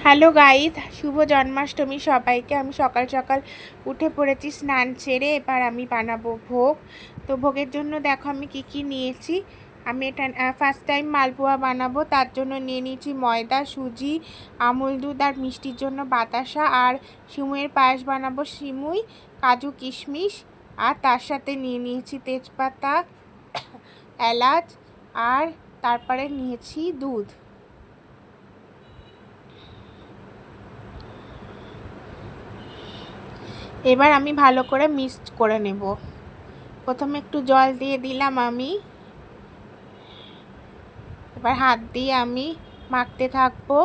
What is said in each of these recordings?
Hello guys, শুভ জন্মাষ্টমী সবাইকে। আমি সকাল সকাল উঠে পড়েছি স্নান সেরে। এবার আমি বানাবো ভোগ। তো ভোগের জন্য দেখো আমি কি নিয়েছি। আমি এটা ফার্স্ট টাইম মালপোয়া বানাবো, তার জন্য নিয়ে নিয়েছি ময়দা, সুজি, আমুল দুধ আর মিষ্টির জন্য বাতাসা, আর সিমুইয়ের পায়েস বানাবো সিমুই, কাজু কিশমিশ, আর তার সাথে নিয়ে নিয়েছি তেজপাতা, এলাচ, আর তারপরে নিয়েছি দুধ। এবার আমি ভালো করে মিক্সড করে নেব। প্রথমে একটু জল দিয়ে দিলাম আমি। এবার হাত দিয়ে আমি মাখতে থাকবো।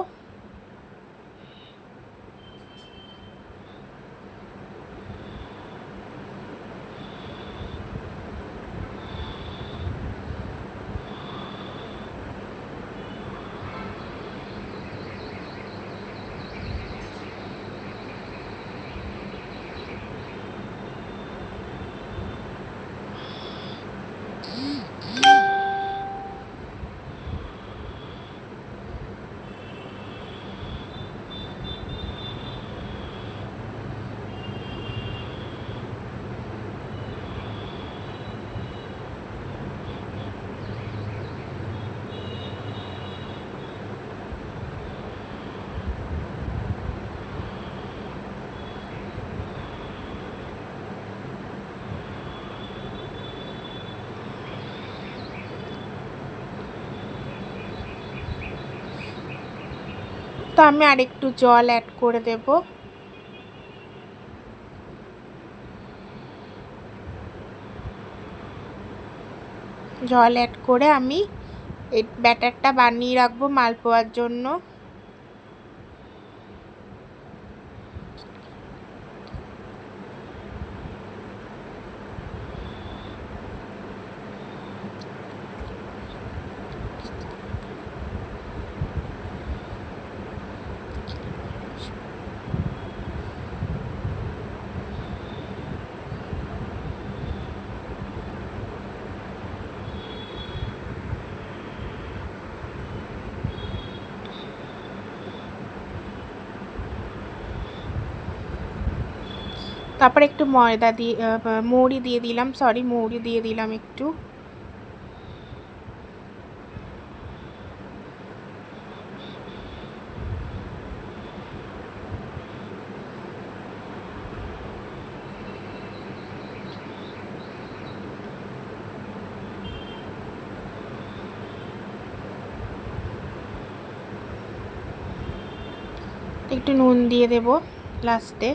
তো আমি আরেকটু জল অ্যাড করে দেব। জল অ্যাড করে আমি এই ব্যাটারটা বানিয়ে রাখবো মালপোয়ার জন্য। তারপরে একটু ময়দা দিয়ে মৌরি দিয়ে দিলাম, মৌরি দিয়ে দিলাম একটু। একটু নুন দিয়ে দেব লাস্টে।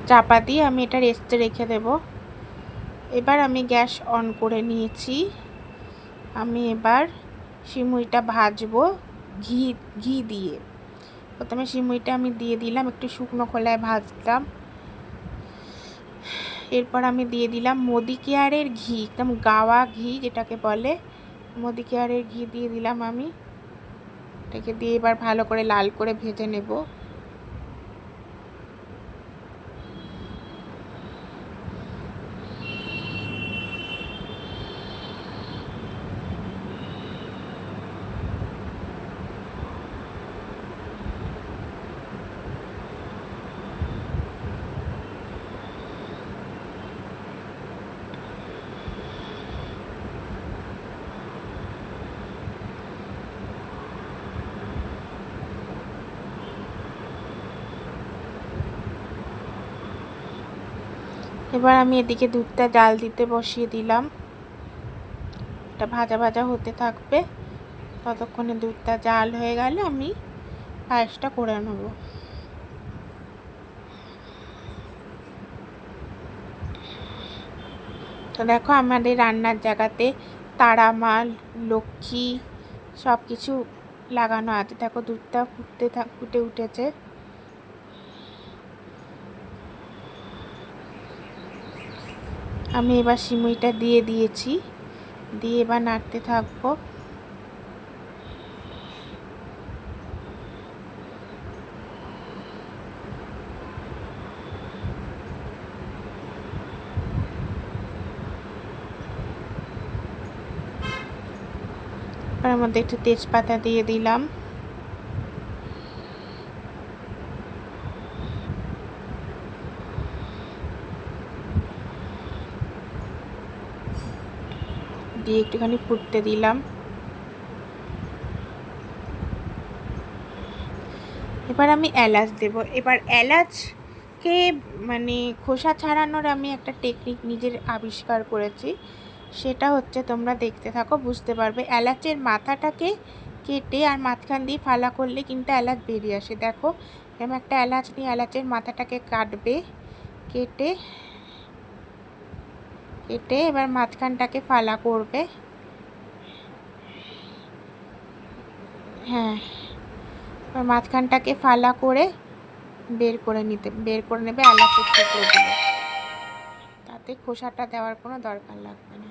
চাপা দিয়ে আমি এটা রেস্টে রেখে দেব। এবার আমি গ্যাস অন করে নিয়েছি। আমি এবার সিমুইটা ভাজবো ঘি দিয়ে। প্রথমে সিমুইটা আমি দিয়ে দিলাম, একটু শুকনো খোলায় ভাজলাম। এরপর আমি দিয়ে দিলাম মোদিকেয়ারের ঘি, একদম গাওয়া ঘি যেটাকে বলে, মোদিকেয়ারের ঘি দিয়ে দিলাম আমি। এটাকে দিয়ে এবার ভালো করে লাল করে ভেজে নেব। এবার আমি এদিকে দুধটা জাল দিতে বসিয়ে দিলাম। এটা ভাজা ভাজা হতে থাকবে। ততক্ষণে দুধটা জাল হয়ে গেলে আমি পায়েসটা করে নেব। তো দেখো আমাদের রান্নার জায়গাতে তারা মা, লক্ষ্মী সব কিছু লাগানো আছে। দেখো দুধটা ফুটে উঠেছে। আমি এবার সিমুইটা দিয়ে দিয়েছি, দিয়ে এবার নাড়তে থাকবো। এর মধ্যে একটু তেজপাতা দিয়ে দিলাম, দিয়ে একটুখানি ফুটতে দিলাম। এবার আমি এলাচ দেব। এবার এলাচকে মানে খোসা ছাড়ানোর আমি একটা টেকনিক নিজের আবিষ্কার করেছি, সেটা হচ্ছে তোমরা দেখতে থাকো বুঝতে পারবে। এলাচের মাথাটাকে কেটে আর মাঝখান দিয়ে ফালা করলে কিন্তু এলাচ বেরিয়ে আসে। দেখো এরকম একটা এলাচ নিয়ে এলাচের মাথাটাকে কাটবে, কেটে কেটে এবার মাঝখানটাকে ফালা করবে। হ্যাঁ, এবার মাঝখানটাকে ফালা করে বের করে নেবে এলাচের টুকরোগুলো, তাতে খোসাটা দেওয়ার কোনো দরকার লাগবে না।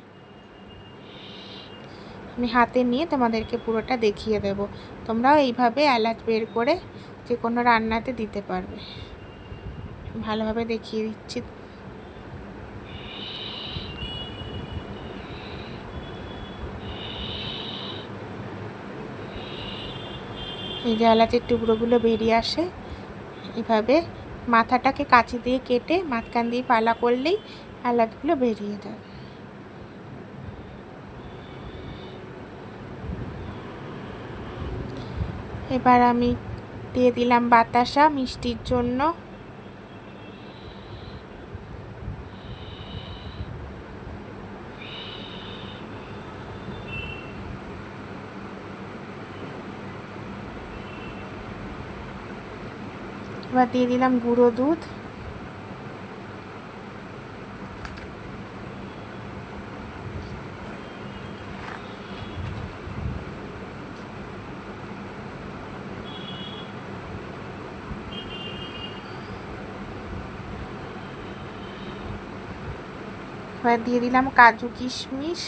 আমি হাতে নিয়ে তোমাদেরকে পুরোটা দেখিয়ে দেব। তোমরাও এইভাবে এলাচ বের করে যে কোনো রান্নাতে দিতে পারবে। ভালোভাবে দেখিয়ে দিচ্ছি। এই যে এলাচের টুকরোগুলো বেরিয়ে আসে, এভাবে মাথাটাকে কাঁচি দিয়ে কেটে মাঝখান দিয়ে ফালা করলেই এলাচগুলো বেরিয়ে যায়। এবার আমি দিয়ে দিলাম বাতাসা মিষ্টির জন্য। এবার দিয়ে দিলাম গুঁড়ো দুধ। এবার দিয়ে দিলাম কাজু কিশমিশ।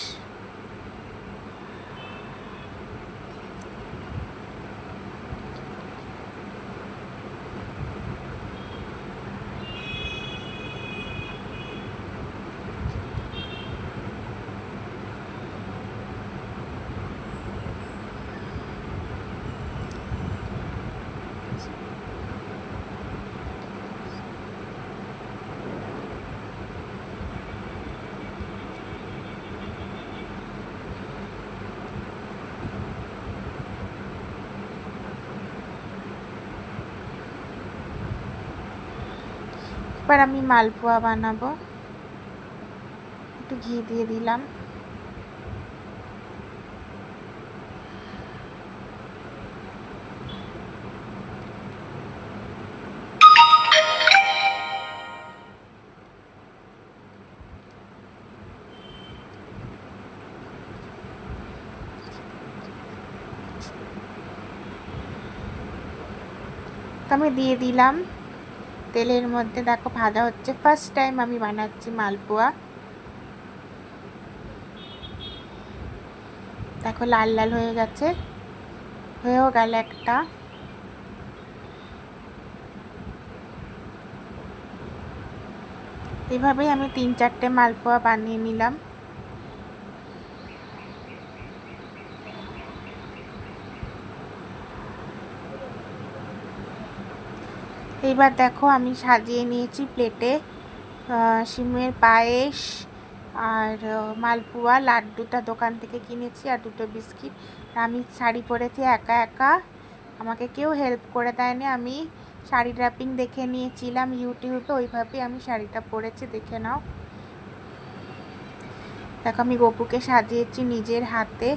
এবার আমি মালপোয়া বানাবো, একটু ঘি দিয়ে দিলাম। তো আমি দিয়ে দিলাম তেলের মধ্যে। দেখো ভাজা হচ্ছে, ফার্স্ট টাইম আমি বানাচ্ছি মালপোয়া। দেখো লাল লাল হয়ে গেছে, হয়েও গেল একটা। এভাবেই আমি 3-4টে মালপোয়া বানিয়ে নিলাম। এইবার দেখো আমি সাজিয়ে নিয়েছি প্লেটে সিমের পায়েস আর মালপোয়া, লাড্ডুটা দোকান থেকে কিনেছি আর 2টো বিস্কিট। আমি শাড়ি পরেছি একা একা, আমাকে কেউ হেল্প করে দেয়নি। আমি শাড়ি ড্রাপিং দেখে নিয়েছিলাম ইউটিউবে, ওইভাবেই আমি শাড়িটা পরেছি, দেখে নাও। দেখো আমি গপুকে সাজিয়েছি নিজের হাতে।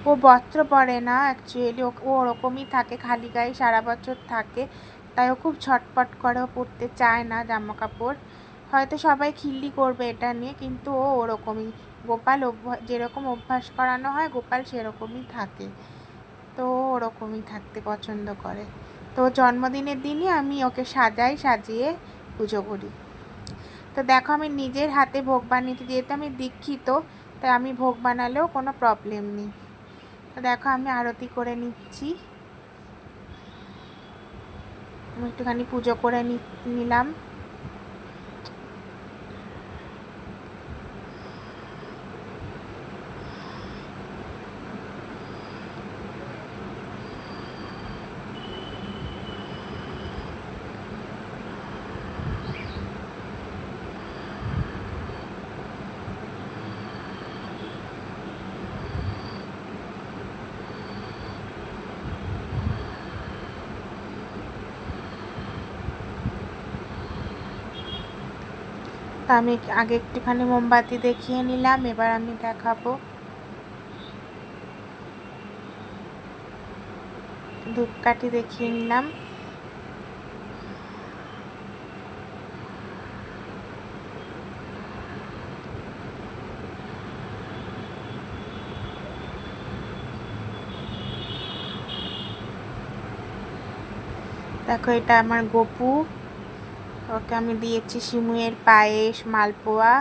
ও বস্ত্র পরে না অ্যাকচুয়ালি, ও ওরকমই থাকে, খালি গায়ে সারা বছর থাকে, তাই ও খুব ছটপট করে, ও পরতে চায় না জামা কাপড়। হয়তো সবাই খিল্লি করবে এটা নিয়ে, কিন্তু ও ওরকমই। গোপাল যেরকম অভ্যাস করানো হয় গোপাল সেরকমই থাকে, তো ওরকমই থাকতে পছন্দ করে। তো জন্মদিনের দিনই আমি ওকে সাজিয়ে পুজো করি। তো দেখো আমি নিজের হাতে ভোগ বানিয়েছি, যেহেতু আমি দীক্ষিত তাই আমি ভোগ বানালেও কোনো প্রবলেম নেই। তো দেখো আমি আরতি করে নিচ্ছি, আমি একটুখানি পুজো করে নিলাম। আমি আগে একটুখানি মোমবাতি দেখিয়ে নিলাম, এবার আমি দেখাবো ধূপকাঠি দেখিয়ে নিলাম। দেখো এটা আমার গপু, ওকে আমি দিয়েছি সিমুয়ের পায়েস, মালপোয়া,